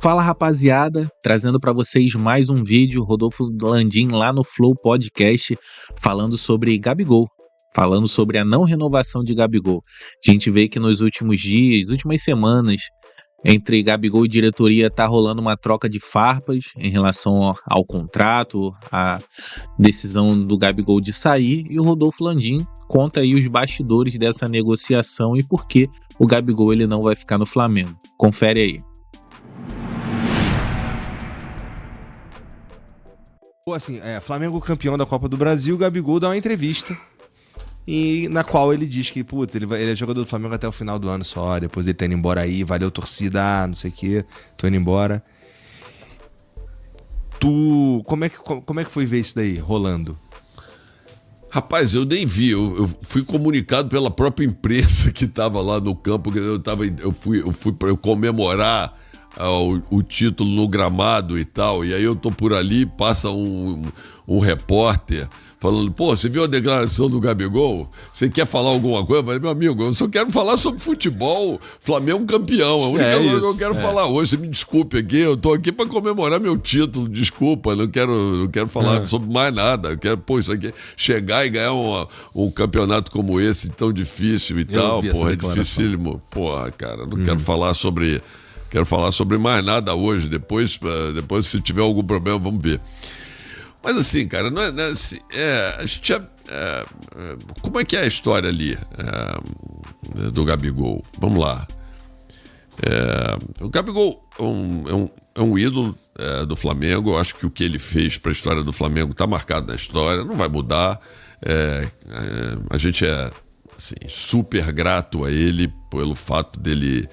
Fala rapaziada, trazendo para vocês mais um vídeo, Rodolfo Landim lá no Flow Podcast, falando sobre Gabigol, falando sobre a não renovação de Gabigol. A gente vê que nos últimos dias, últimas semanas, entre Gabigol e diretoria tá rolando uma troca de farpas em relação ao contrato, à decisão do Gabigol de sair, e o Rodolfo Landim conta aí os bastidores dessa negociação e por que o Gabigol ele não vai ficar no Flamengo. Confere aí. Assim, Flamengo campeão da Copa do Brasil, o Gabigol dá uma entrevista na qual ele diz que, putz, ele é jogador do Flamengo até o final do ano só, depois ele tá indo embora aí, valeu torcida, não sei o que, tô indo embora. Como é que foi ver isso daí rolando? Rapaz, eu nem vi, eu fui comunicado pela própria imprensa que tava lá no campo, eu fui para comemorar o título no gramado e tal, e aí eu tô por ali, passa um repórter falando, pô, você viu a declaração do Gabigol? Você quer falar alguma coisa? Eu falei, meu amigo, eu só quero falar sobre futebol, Flamengo campeão, a única coisa que eu quero falar hoje, você me desculpe aqui, eu tô aqui pra comemorar meu título, desculpa, não quero falar sobre mais nada, eu quero, pô, isso aqui, chegar e ganhar um campeonato como esse, tão difícil e tal, porra, é dificílimo, porra, cara, não quero falar sobre mais nada hoje. Depois, se tiver algum problema, vamos ver. Mas assim, cara, não é assim, a gente como é que é a história ali do Gabigol? Vamos lá. O Gabigol é um ídolo do Flamengo. Eu acho que o que ele fez para a história do Flamengo está marcado na história, não vai mudar. A gente é assim, super grato a ele pelo fato dele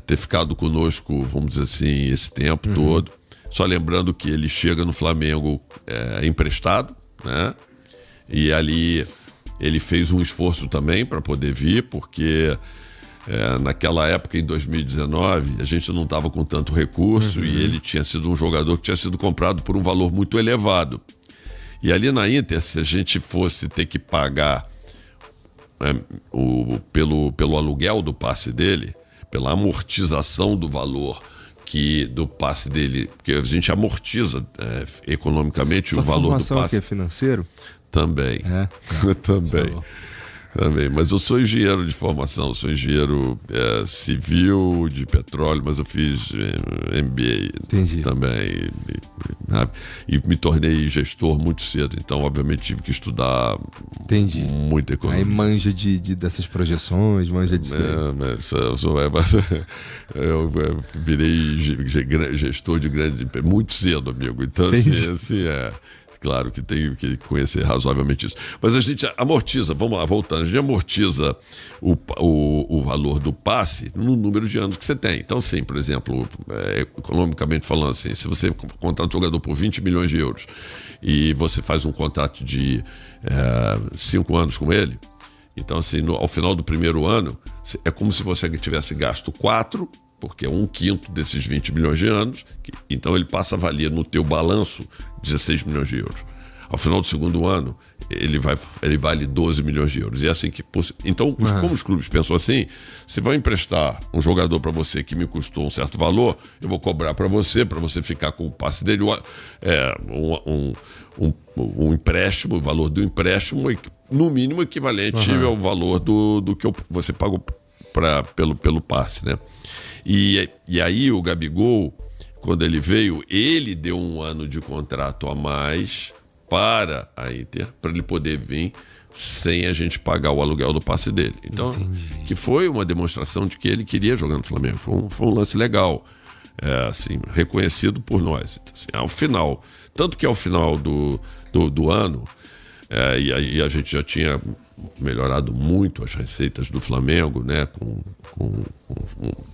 ter ficado conosco, vamos dizer assim, esse tempo todo. Só lembrando que ele chega no Flamengo emprestado, né? E ali ele fez um esforço também para poder vir, porque naquela época, em 2019, a gente não estava com tanto recurso e ele tinha sido um jogador que tinha sido comprado por um valor muito elevado. E ali na Inter, se a gente fosse ter que pagar pelo aluguel do passe dele, pela amortização do valor do passe dele, porque a gente amortiza economicamente o valor do passe. Formação aqui é financeiro? Também. Também, mas eu sou engenheiro de formação, sou engenheiro civil de petróleo, mas eu fiz MBA também. E me tornei gestor muito cedo, então obviamente tive que estudar muita economia. Aí manja dessas projeções, manja disso daí. Eu virei gestor de grande empresa muito cedo, amigo. Então, assim, claro que tem que conhecer razoavelmente isso. Mas a gente amortiza, vamos lá, voltando, a gente amortiza o valor do passe no número de anos que você tem. Então, sim, por exemplo, economicamente falando assim, se você contrata um jogador por 20 milhões de euros e você faz um contrato de 5 anos com ele, então, assim, ao final do primeiro ano, é como se você tivesse gasto 4, porque é 1/5 desses 20 milhões de anos, então ele passa a valer no teu balanço 16 milhões de euros. Ao final do segundo ano, ele vale 12 milhões de euros. E é assim que... Então, como os clubes pensam assim, se vai emprestar um jogador para você que me custou um certo valor, eu vou cobrar para você ficar com o passe dele, um empréstimo, o valor do empréstimo, no mínimo equivalente ao valor do que você pagou pelo passe, né? E aí o Gabigol, quando ele veio, ele deu 1 ano de contrato a mais para a Inter, para ele poder vir sem a gente pagar o aluguel do passe dele. Então, que foi uma demonstração de que ele queria jogar no Flamengo. Foi um lance legal, assim, reconhecido por nós. Então, assim, ao final, tanto que ao final do ano, e aí a gente já tinha melhorado muito as receitas do Flamengo, né, com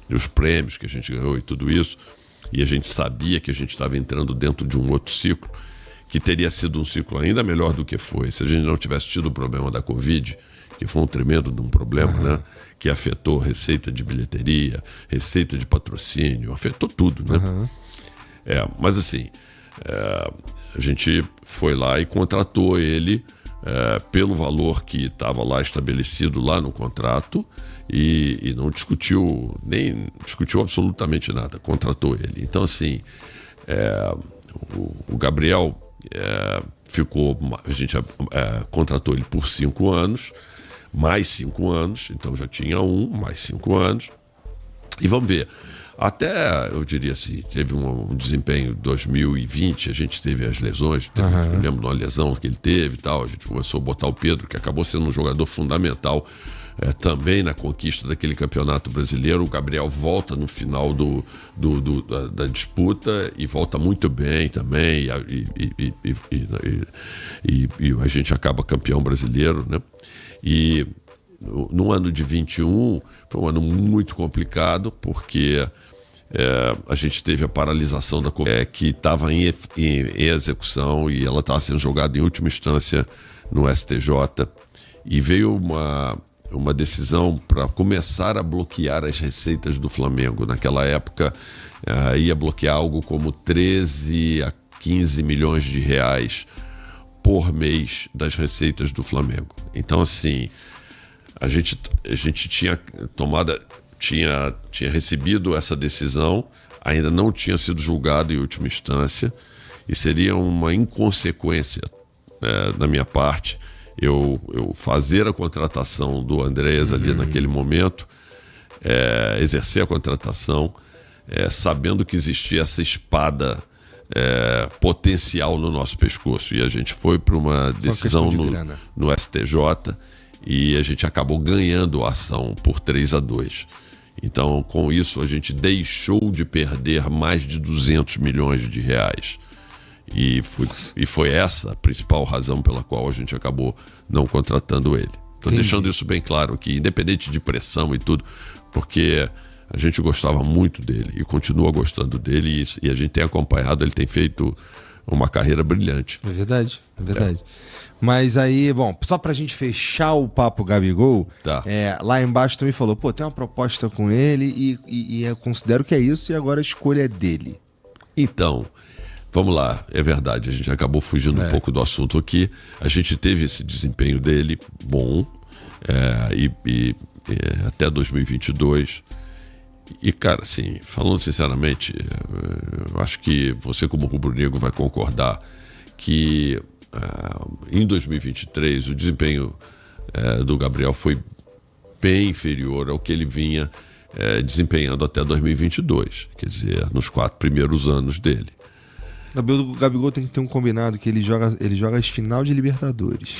os prêmios que a gente ganhou e tudo isso, e a gente sabia que a gente estava entrando dentro de um outro ciclo, que teria sido um ciclo ainda melhor do que foi, se a gente não tivesse tido o problema da Covid, que foi um tremendo de um problema, né, que afetou receita de bilheteria, receita de patrocínio, afetou tudo, né? Mas assim, a gente foi lá e contratou ele pelo valor que estava lá estabelecido lá no contrato e não discutiu, nem discutiu absolutamente nada, contratou ele. Então, assim, o Gabriel a gente contratou ele por 5 anos, mais 5 anos, então já tinha mais 5 anos. E vamos ver, até, eu diria assim, teve um desempenho em 2020, a gente teve as lesões, eu lembro de uma lesão que ele teve e tal, a gente começou a botar o Pedro, que acabou sendo um jogador fundamental também na conquista daquele campeonato brasileiro. O Gabriel volta no final da disputa e volta muito bem também, e a gente acaba campeão brasileiro, né? E no ano de 21 foi um ano muito complicado, porque a gente teve a paralisação da que estava em execução e ela estava sendo jogada em última instância no STJ, e veio uma decisão para começar a bloquear as receitas do Flamengo. Naquela época ia bloquear algo como 13 a 15 milhões de reais por mês das receitas do Flamengo. Então, assim, a gente tinha recebido essa decisão, ainda não tinha sido julgado em última instância, e seria uma inconsequência da minha parte eu fazer a contratação do Andrés ali naquele momento, exercer a contratação, sabendo que existia essa espada potencial no nosso pescoço. E a gente foi para uma decisão no STJ, e a gente acabou ganhando a ação por 3-2. Então, com isso, a gente deixou de perder mais de 200 milhões de reais. E foi essa a principal razão pela qual a gente acabou não contratando ele. Estou deixando isso bem claro aqui, independente de pressão e tudo, porque a gente gostava muito dele e continua gostando dele, e a gente tem acompanhado, ele tem feito uma carreira brilhante. É verdade. Mas aí, bom, só pra gente fechar o papo Gabigol, lá embaixo também falou, tem uma proposta com ele e eu considero que é isso, e agora a escolha é dele. Então, vamos lá, é verdade, a gente acabou fugindo um pouco do assunto aqui. A gente teve esse desempenho dele bom, até 2022. E, cara, assim, falando sinceramente, eu acho que você, como rubro-negro, vai concordar que em 2023 o desempenho do Gabriel foi bem inferior ao que ele vinha desempenhando até 2022, quer dizer, nos 4 primeiros anos dele. O Gabigol tem que ter um combinado que ele joga as final de Libertadores.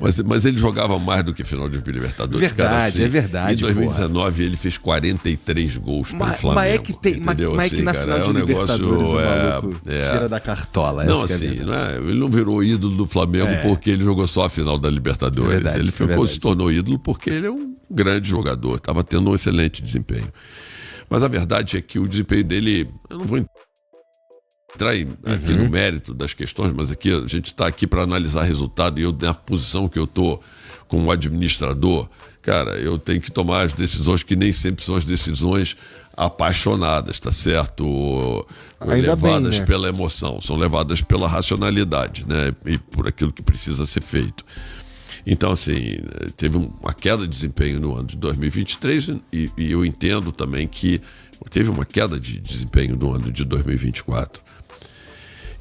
Mas ele jogava mais do que final de Libertadores. Verdade, cara, assim, é verdade. Em 2019 ele fez 43 gols pelo Flamengo. Mas é que tem, mas é que na final de Libertadores o maluco tira da cartola. Não, assim, ele não virou ídolo do Flamengo porque ele jogou só a final da Libertadores. Verdade, ele se tornou ídolo porque ele é um grande jogador, estava tendo um excelente desempenho. Mas a verdade é que o desempenho dele, eu não vou entrar aqui no mérito das questões, mas aqui a gente está aqui para analisar resultado, e eu, na posição que eu estou como administrador, cara, eu tenho que tomar as decisões que nem sempre são as decisões apaixonadas, tá certo? Ou levadas pela emoção, são levadas pela racionalidade, né? E por aquilo que precisa ser feito. Então, assim, teve uma queda de desempenho no ano de 2023 e eu entendo também que teve uma queda de desempenho no ano de 2024.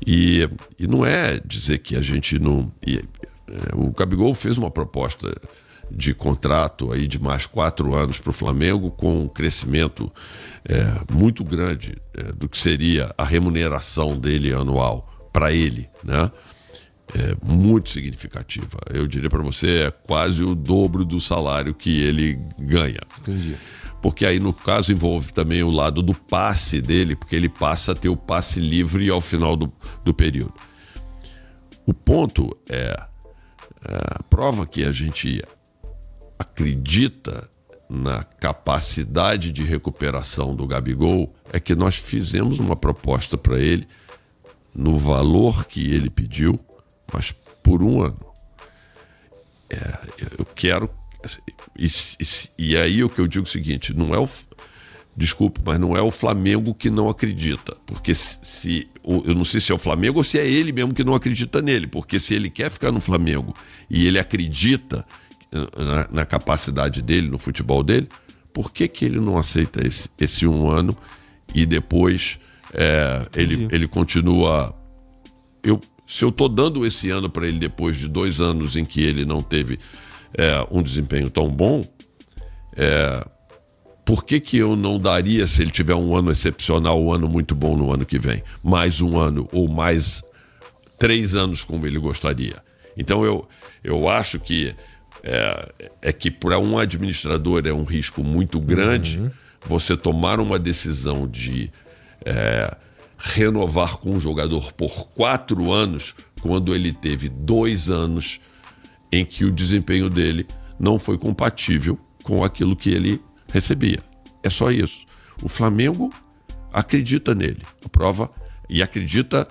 E não é dizer que a gente não... o Gabigol fez uma proposta de contrato aí de mais 4 anos para o Flamengo, com um crescimento muito grande do que seria a remuneração dele anual para ele, né? Muito significativa. Eu diria para você, é quase o dobro do salário que ele ganha. Entendi. Porque aí, no caso, envolve também o lado do passe dele, porque ele passa a ter o passe livre ao final do período. O ponto a prova que a gente acredita na capacidade de recuperação do Gabigol é que nós fizemos uma proposta para ele no valor que ele pediu, mas por 1 ano. Eu quero... E aí o que eu digo é o seguinte, Desculpe, mas não é o Flamengo que não acredita. Porque eu não sei se é o Flamengo ou se é ele mesmo que não acredita nele. Porque se ele quer ficar no Flamengo e ele acredita na capacidade dele, no futebol dele, por que ele não aceita esse 1 ano e depois ele continua... Se eu estou dando esse ano para ele depois de 2 anos em que ele não teve um desempenho tão bom... Por que eu não daria, se ele tiver um ano excepcional, um ano muito bom no ano que vem, mais 1 ano ou mais 3 anos como ele gostaria? Então eu acho que que para um administrador é um risco muito grande você tomar uma decisão de renovar com um jogador por 4 anos quando ele teve 2 anos em que o desempenho dele não foi compatível com aquilo que ele recebia. É só isso. O Flamengo acredita nele, a prova, e acredita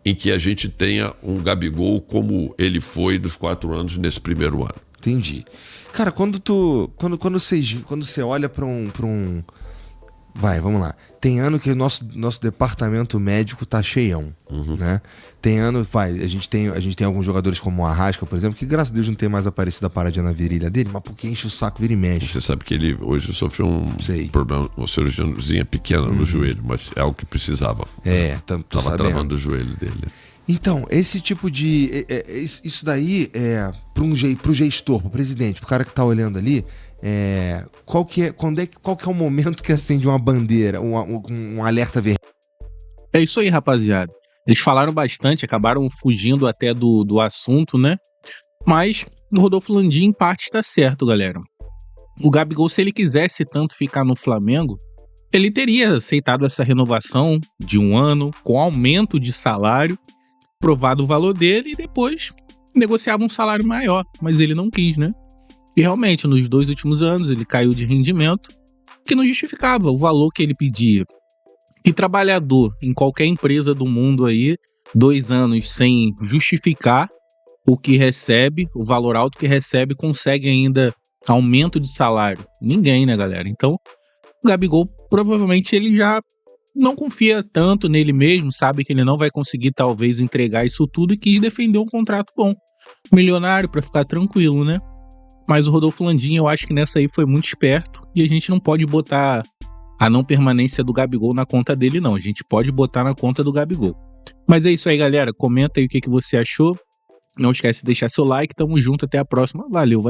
em que a gente tenha um Gabigol como ele foi dos 4 anos nesse primeiro ano. Entendi. Cara, quando você olha para um... Vai, vamos lá. Tem ano que o nosso departamento médico tá cheião, né? Tem ano, a gente tem alguns jogadores como o Arrasca, por exemplo, que graças a Deus não tem mais aparecido a paradinha na virilha dele, mas porque enche o saco, vira e mexe. Você sabe que ele hoje sofreu um problema, uma cirurgiazinha pequena no joelho, mas é algo que precisava. Tava travando o joelho dele. Então, esse tipo de... isso daí, pro gestor, pro presidente, pro cara que tá olhando ali... Qual que é o momento que acende uma bandeira, um alerta vermelho? É isso aí, rapaziada. Eles falaram bastante, acabaram fugindo até do assunto, né? Mas o Rodolfo Landim, em parte, está certo, galera. O Gabigol, se ele quisesse tanto ficar no Flamengo, ele teria aceitado essa renovação de 1 ano, com aumento de salário, provado o valor dele e depois negociava um salário maior. Mas ele não quis, né? E realmente, nos 2 últimos anos, ele caiu de rendimento, que não justificava o valor que ele pedia. Que trabalhador em qualquer empresa do mundo aí, 2 anos sem justificar o que recebe, o valor alto que recebe, consegue ainda aumento de salário? Ninguém, né, galera? Então, o Gabigol, provavelmente, ele já não confia tanto nele mesmo, sabe que ele não vai conseguir, talvez, entregar isso tudo e quis defender um contrato bom, milionário, para ficar tranquilo, né? Mas o Rodolfo Landim, eu acho que nessa aí foi muito esperto e a gente não pode botar a não permanência do Gabigol na conta dele, não. A gente pode botar na conta do Gabigol. Mas é isso aí, galera. Comenta aí o que você achou. Não esquece de deixar seu like. Tamo junto. Até a próxima. Valeu.